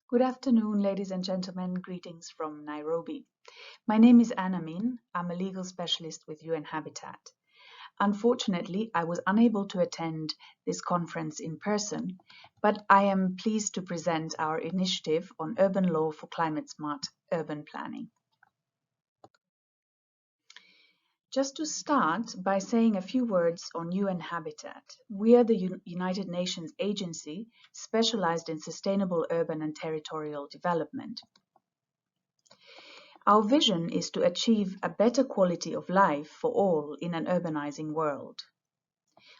Good afternoon, ladies and gentlemen. Greetings from Nairobi. My name is Anna Min. I'm a legal specialist with UN Habitat. Unfortunately, I was unable to attend this conference in person, but I am pleased to present our initiative on urban law for climate-smart urban planning. Just to start by saying a few words on UN Habitat. We are the United Nations agency specialized in sustainable urban and territorial development. Our vision is to achieve a better quality of life for all in an urbanizing world.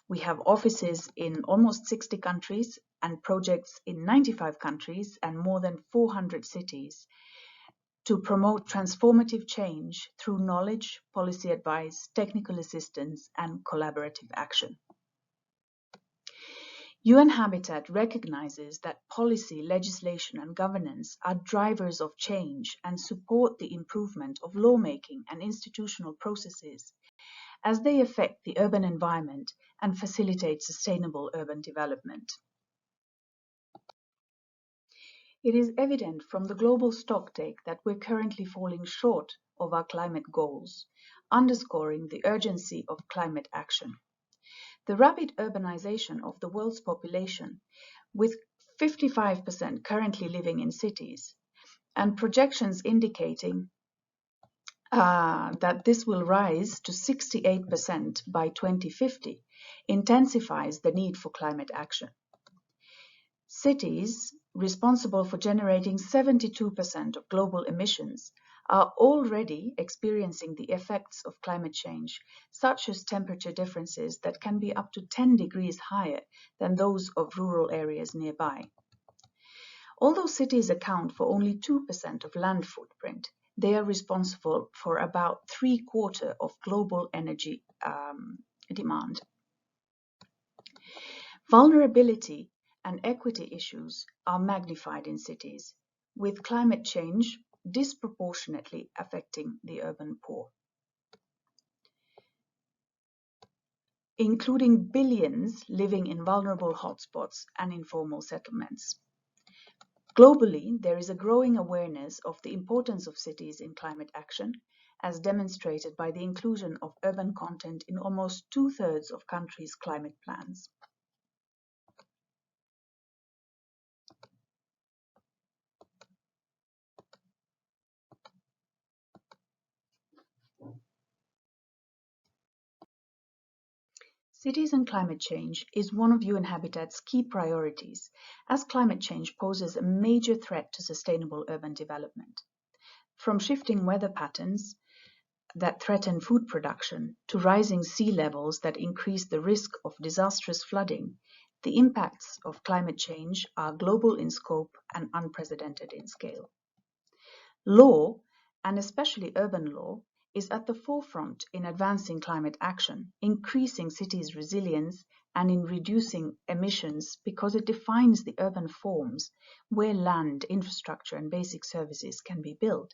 We have offices in almost 60 countries and projects in 95 countries and more than 400 cities to promote transformative change through knowledge, policy advice, technical assistance, and collaborative action. UN Habitat recognizes that policy, legislation, and governance are drivers of change and support the improvement of lawmaking and institutional processes as they affect the urban environment and facilitate sustainable urban development. It is evident from the global stocktake that we're currently falling short of our climate goals, underscoring the urgency of climate action. The rapid urbanization of the world's population, with 55% currently living in cities, and projections indicating that this will rise to 68% by 2050, intensifies the need for climate action. Cities, responsible for generating 72% of global emissions, are already experiencing the effects of climate change, such as temperature differences that can be up to 10 degrees higher than those of rural areas nearby. Although cities account for only 2% of land footprint, they are responsible for about 3/4 of global energy demand. Vulnerability and equity issues are magnified in cities, with climate change disproportionately affecting the urban poor, including billions living in vulnerable hotspots and informal settlements. Globally, there is a growing awareness of the importance of cities in climate action, as demonstrated by the inclusion of urban content in almost 2/3 of countries' climate plans. Cities and climate change is one of UN Habitat's key priorities, as climate change poses a major threat to sustainable urban development. From shifting weather patterns that threaten food production to rising sea levels that increase the risk of disastrous flooding, the impacts of climate change are global in scope and unprecedented in scale. Law, and especially urban law, is at the forefront in advancing climate action, increasing cities' resilience, and in reducing emissions because it defines the urban forms where land, infrastructure, and basic services can be built,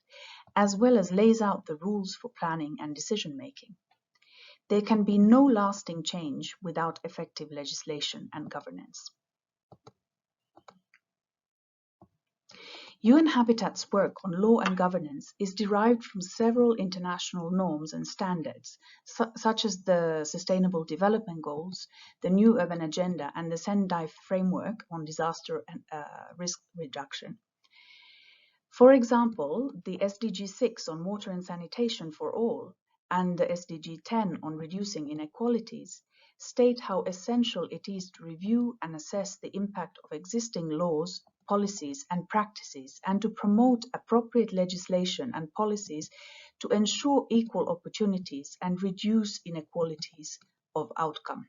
as well as lays out the rules for planning and decision-making. There can be no lasting change without effective legislation and governance. UN Habitat's work on law and governance is derived from several international norms and standards, such as the Sustainable Development Goals, the New Urban Agenda, and the Sendai Framework on Disaster and Risk Reduction. For example, the SDG 6 on water and sanitation for all and the SDG 10 on reducing inequalities state how essential it is to review and assess the impact of existing laws, policies, and practices, and to promote appropriate legislation and policies to ensure equal opportunities and reduce inequalities of outcome.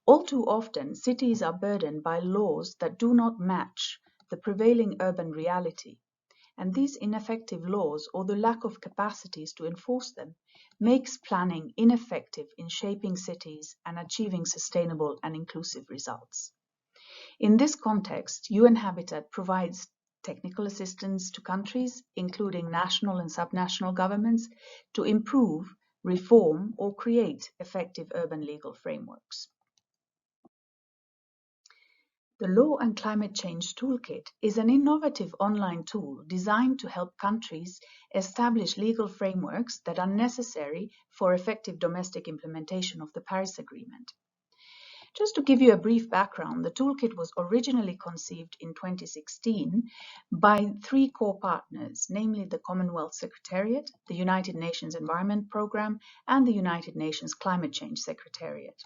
All too often, cities are burdened by laws that do not match the prevailing urban reality, and these ineffective laws or the lack of capacities to enforce them makes planning ineffective in shaping cities and achieving sustainable and inclusive results. In this context, UN Habitat provides technical assistance to countries, including national and subnational governments, to improve, reform, or create effective urban legal frameworks. The Law and Climate Change Toolkit is an innovative online tool designed to help countries establish legal frameworks that are necessary for effective domestic implementation of the Paris Agreement. Just to give you a brief background, the toolkit was originally conceived in 2016 by three core partners, namely the Commonwealth Secretariat, the United Nations Environment Programme, and the United Nations Climate Change Secretariat.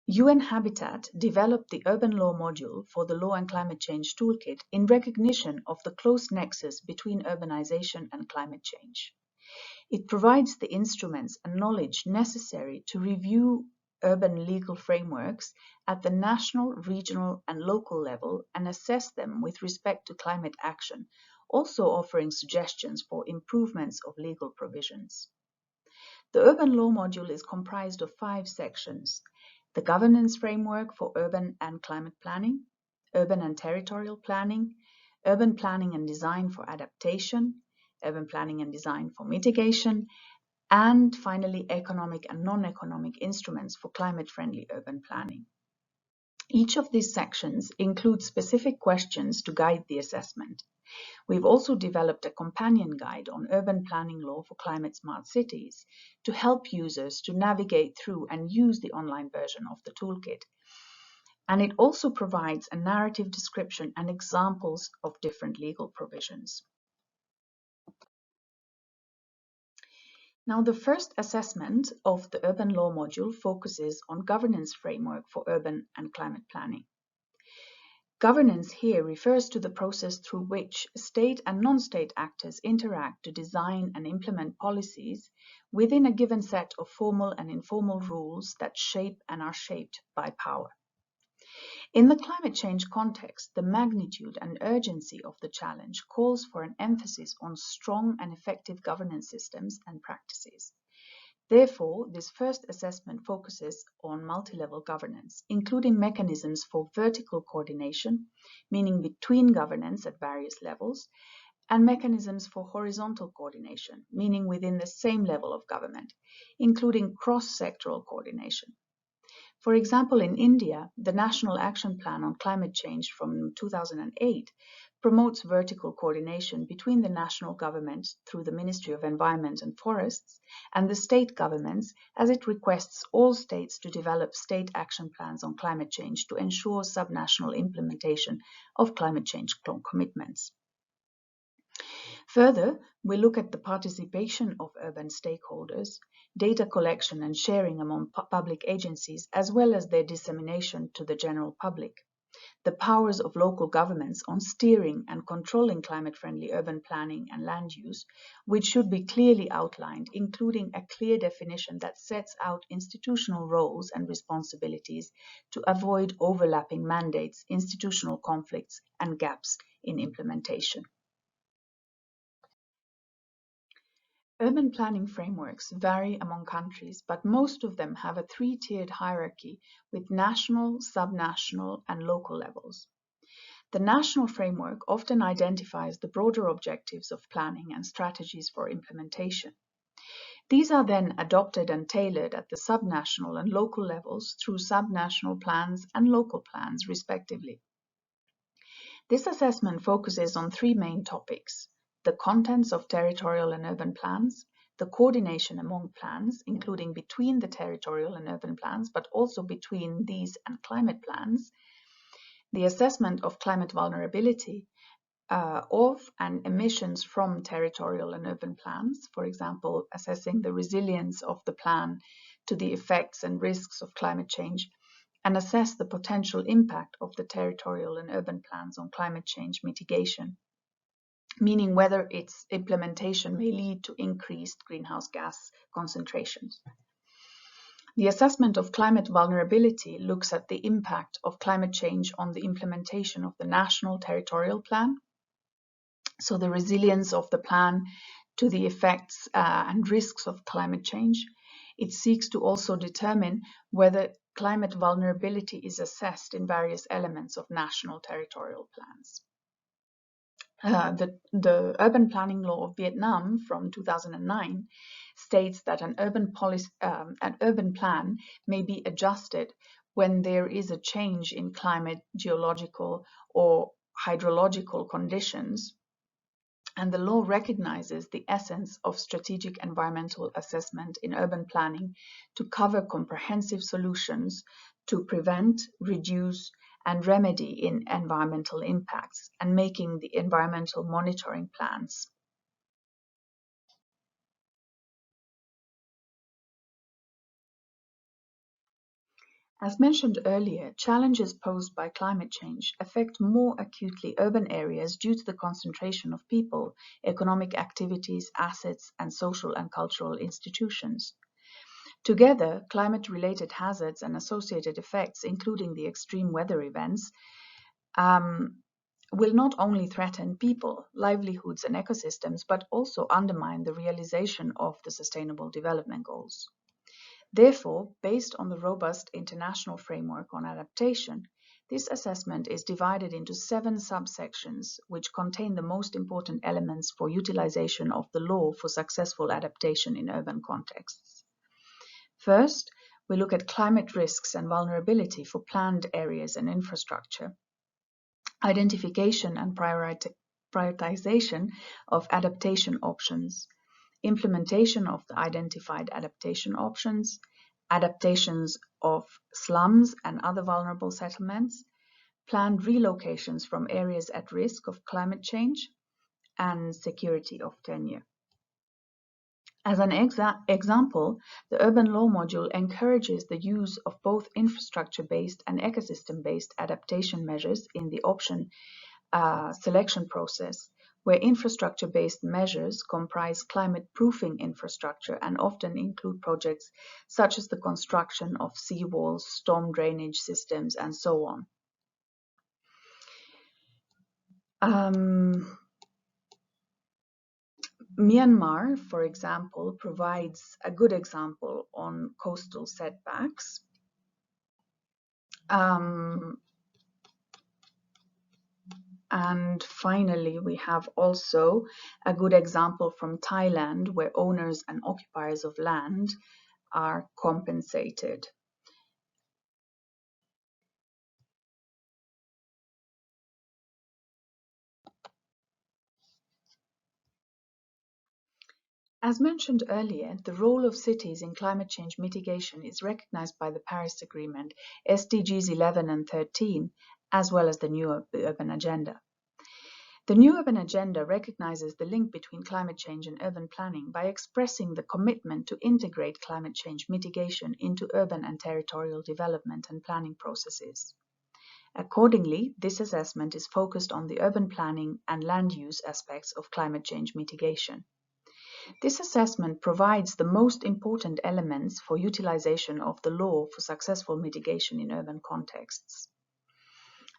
UN Habitat developed the Urban Law module for the Law and Climate Change Toolkit in recognition of the close nexus between urbanization and climate change. It provides the instruments and knowledge necessary to review urban legal frameworks at the national, regional, and local level and assess them with respect to climate action, also offering suggestions for improvements of legal provisions. The Urban Law module is comprised of 5 sections: the governance framework for urban and climate planning, urban and territorial planning, urban planning and design for adaptation, urban planning and design for mitigation, and finally economic and non-economic instruments for climate-friendly urban planning. Each of these sections includes specific questions to guide the assessment. We've also developed a companion guide on urban planning law for climate-smart cities to help users to navigate through and use the online version of the toolkit. And it also provides a narrative description and examples of different legal provisions. Now, the first assessment of the Urban Law module focuses on governance framework for urban and climate planning. Governance here refers to the process through which state and non-state actors interact to design and implement policies within a given set of formal and informal rules that shape and are shaped by power. In the climate change context, the magnitude and urgency of the challenge calls for an emphasis on strong and effective governance systems and practices. Therefore, this first assessment focuses on multi-level governance, including mechanisms for vertical coordination, meaning between governance at various levels, and mechanisms for horizontal coordination, meaning within the same level of government, including cross-sectoral coordination. For example, in India, the National Action Plan on Climate Change from 2008 promotes vertical coordination between the national government through the Ministry of Environment and Forests and the state governments, as it requests all states to develop state action plans on climate change to ensure subnational implementation of climate change commitments. Further, we look at the participation of urban stakeholders, data collection and sharing among public agencies, as well as their dissemination to the general public. The powers of local governments on steering and controlling climate-friendly urban planning and land use, which should be clearly outlined, including a clear definition that sets out institutional roles and responsibilities to avoid overlapping mandates, institutional conflicts, and gaps in implementation. Urban planning frameworks vary among countries, but most of them have a 3-tiered hierarchy with national, subnational, and local levels. The national framework often identifies the broader objectives of planning and strategies for implementation. These are then adopted and tailored at the subnational and local levels through subnational plans and local plans, respectively. This assessment focuses on 3 main topics: the contents of territorial and urban plans, the coordination among plans, including between the territorial and urban plans, but also between these and climate plans, the assessment of climate vulnerability of and emissions from territorial and urban plans, for example, assessing the resilience of the plan to the effects and risks of climate change, and assess the potential impact of the territorial and urban plans on climate change mitigation, meaning whether its implementation may lead to increased greenhouse gas concentrations. The assessment of climate vulnerability looks at the impact of climate change on the implementation of the national territorial plan, so the resilience of the plan to the effects and risks of climate change. It seeks to also determine whether climate vulnerability is assessed in various elements of national territorial plans. The Urban Planning Law of Vietnam from 2009 states that an urban plan may be adjusted when there is a change in climate, geological, or hydrological conditions, and the law recognizes the essence of strategic environmental assessment in urban planning to cover comprehensive solutions to prevent, reduce, and remedy in environmental impacts, and making the environmental monitoring plans. As mentioned earlier, challenges posed by climate change affect more acutely urban areas due to the concentration of people, economic activities, assets, and social and cultural institutions. Together, climate-related hazards and associated effects, including the extreme weather events, will not only threaten people, livelihoods, and ecosystems, but also undermine the realization of the Sustainable Development Goals. Therefore, based on the robust international framework on adaptation, this assessment is divided into 7 subsections, which contain the most important elements for utilization of the law for successful adaptation in urban contexts. First, we look at climate risks and vulnerability for planned areas and infrastructure, identification and prioritization of adaptation options, implementation of the identified adaptation options, adaptations of slums and other vulnerable settlements, planned relocations from areas at risk of climate change, and security of tenure. As an example, the Urban Law module encourages the use of both infrastructure-based and ecosystem-based adaptation measures in the option selection process, where infrastructure-based measures comprise climate-proofing infrastructure and often include projects such as the construction of seawalls, storm drainage systems, and so on. Myanmar, for example, provides a good example on coastal setbacks. And finally, we have also a good example from Thailand, where owners and occupiers of land are compensated. As mentioned earlier, the role of cities in climate change mitigation is recognized by the Paris Agreement, SDGs 11 and 13, as well as the New Urban Agenda. The New Urban Agenda recognizes the link between climate change and urban planning by expressing the commitment to integrate climate change mitigation into urban and territorial development and planning processes. Accordingly, this assessment is focused on the urban planning and land use aspects of climate change mitigation. This assessment provides the most important elements for utilization of the law for successful mitigation in urban contexts.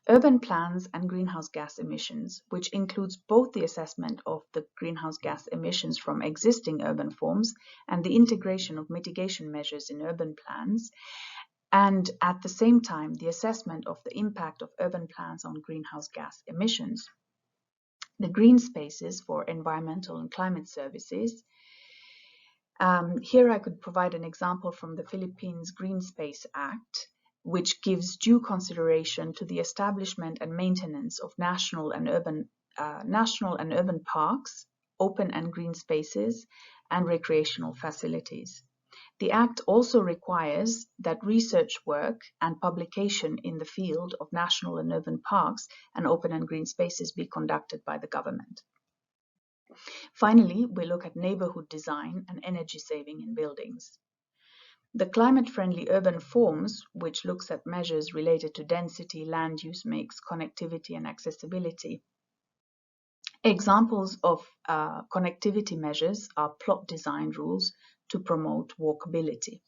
Urban plans and greenhouse gas emissions, which includes both the assessment of the greenhouse gas emissions from existing urban forms and the integration of mitigation measures in urban plans, and at the same time the assessment of the impact of urban plans on greenhouse gas emissions. The green spaces for environmental and climate services. Here I could provide an example from the Philippines Green Space Act, which gives due consideration to the establishment and maintenance of national and urban parks, open and green spaces, and recreational facilities. The Act also requires that research work and publication in the field of national and urban parks and open and green spaces be conducted by the government. Finally, we look at neighborhood design and energy saving in buildings. The climate-friendly urban forms, which looks at measures related to density, land use mix, connectivity, and accessibility. Examples of connectivity measures are plot design rules to promote walkability.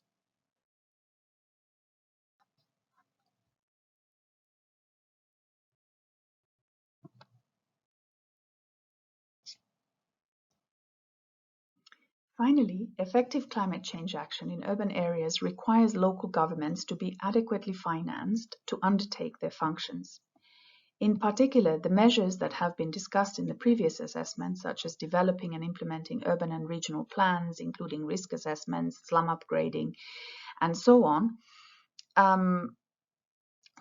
Finally, effective climate change action in urban areas requires local governments to be adequately financed to undertake their functions. In particular, the measures that have been discussed in the previous assessment, such as developing and implementing urban and regional plans, including risk assessments, slum upgrading, and so on,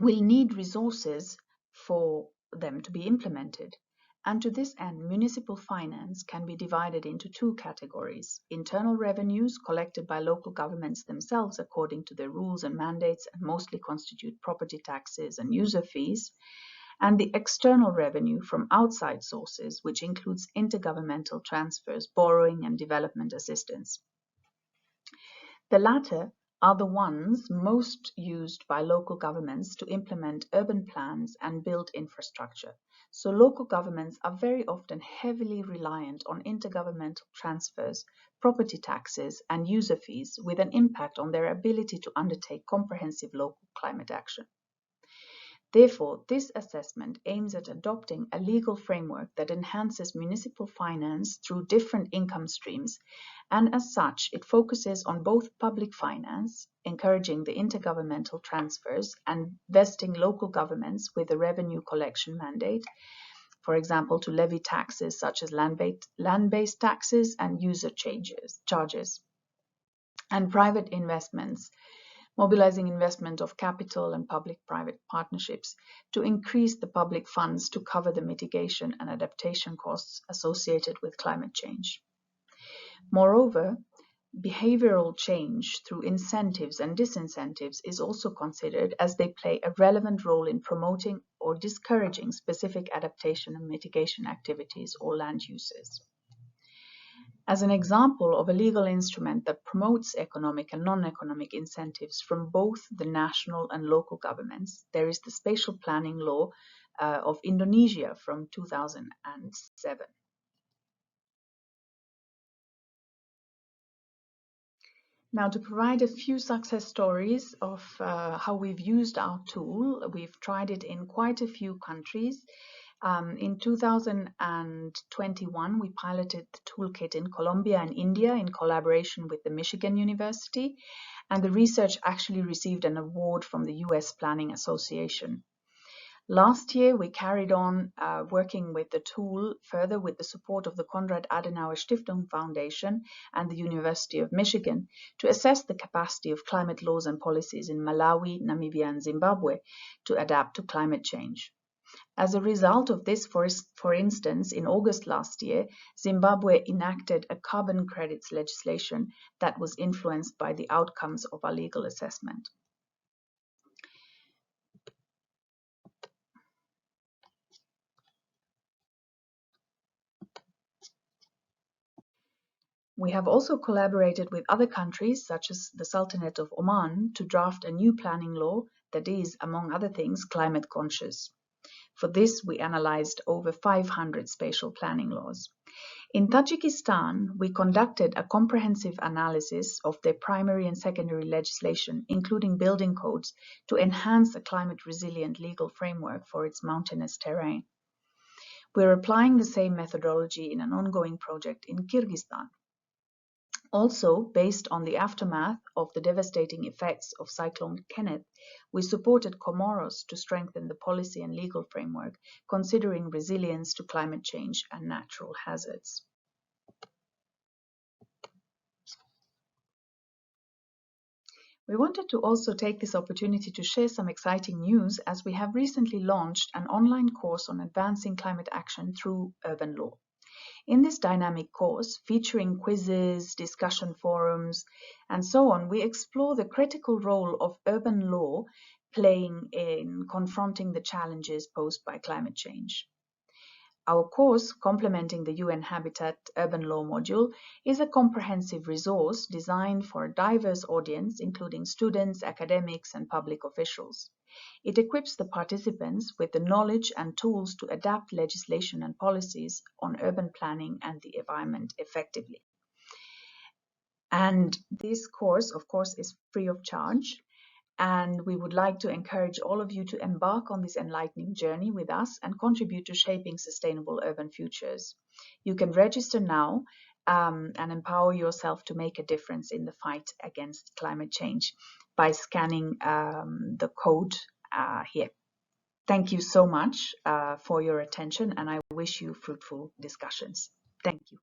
will need resources for them to be implemented. And to this end, municipal finance can be divided into two categories: internal revenues collected by local governments themselves according to their rules and mandates and mostly constitute property taxes and user fees, and the external revenue from outside sources, which includes intergovernmental transfers, borrowing, and development assistance. The latter are the ones most used by local governments to implement urban plans and build infrastructure. So local governments are very often heavily reliant on intergovernmental transfers, property taxes, and user fees, with an impact on their ability to undertake comprehensive local climate action. Therefore, this assessment aims at adopting a legal framework that enhances municipal finance through different income streams, and as such, it focuses on both public finance, encouraging the intergovernmental transfers, and vesting local governments with a revenue collection mandate, for example, to levy taxes such as land-based taxes and user charges, and private investments, mobilizing investment of capital and public-private partnerships to increase the public funds to cover the mitigation and adaptation costs associated with climate change. Moreover, behavioral change through incentives and disincentives is also considered, as they play a relevant role in promoting or discouraging specific adaptation and mitigation activities or land uses. As an example of a legal instrument that promotes economic and non-economic incentives from both the national and local governments, there is the Spatial Planning Law of Indonesia from 2007. Now, to provide a few success stories of how we've used our tool, we've tried it in quite a few countries. In 2021, we piloted the toolkit in Colombia and India in collaboration with the Michigan University, and the research actually received an award from the US Planning Association. Last year, we carried on working with the tool further with the support of the Konrad Adenauer Stiftung Foundation and the University of Michigan to assess the capacity of climate laws and policies in Malawi, Namibia, and Zimbabwe to adapt to climate change. As a result of this, for instance, in August last year, Zimbabwe enacted a carbon credits legislation that was influenced by the outcomes of our legal assessment. We have also collaborated with other countries, such as the Sultanate of Oman, to draft a new planning law that is, among other things, climate conscious. For this, we analyzed over 500 spatial planning laws. In Tajikistan, we conducted a comprehensive analysis of their primary and secondary legislation, including building codes, to enhance a climate-resilient legal framework for its mountainous terrain. We're applying the same methodology in an ongoing project in Kyrgyzstan. Also, based on the aftermath of the devastating effects of Cyclone Kenneth, we supported Comoros to strengthen the policy and legal framework, considering resilience to climate change and natural hazards. We wanted to also take this opportunity to share some exciting news, as we have recently launched an online course on advancing climate action through urban law. In this dynamic course, featuring quizzes, discussion forums, and so on, we explore the critical role of urban law playing in confronting the challenges posed by climate change. Our course, complementing the UN Habitat Urban Law module, is a comprehensive resource designed for a diverse audience, including students, academics, and public officials. It equips the participants with the knowledge and tools to adapt legislation and policies on urban planning and the environment effectively. And this course, of course, is free of charge. And we would like to encourage all of you to embark on this enlightening journey with us and contribute to shaping sustainable urban futures. You can register now and empower yourself to make a difference in the fight against climate change by scanning the code here. Thank you so much for your attention, and I wish you fruitful discussions. Thank you.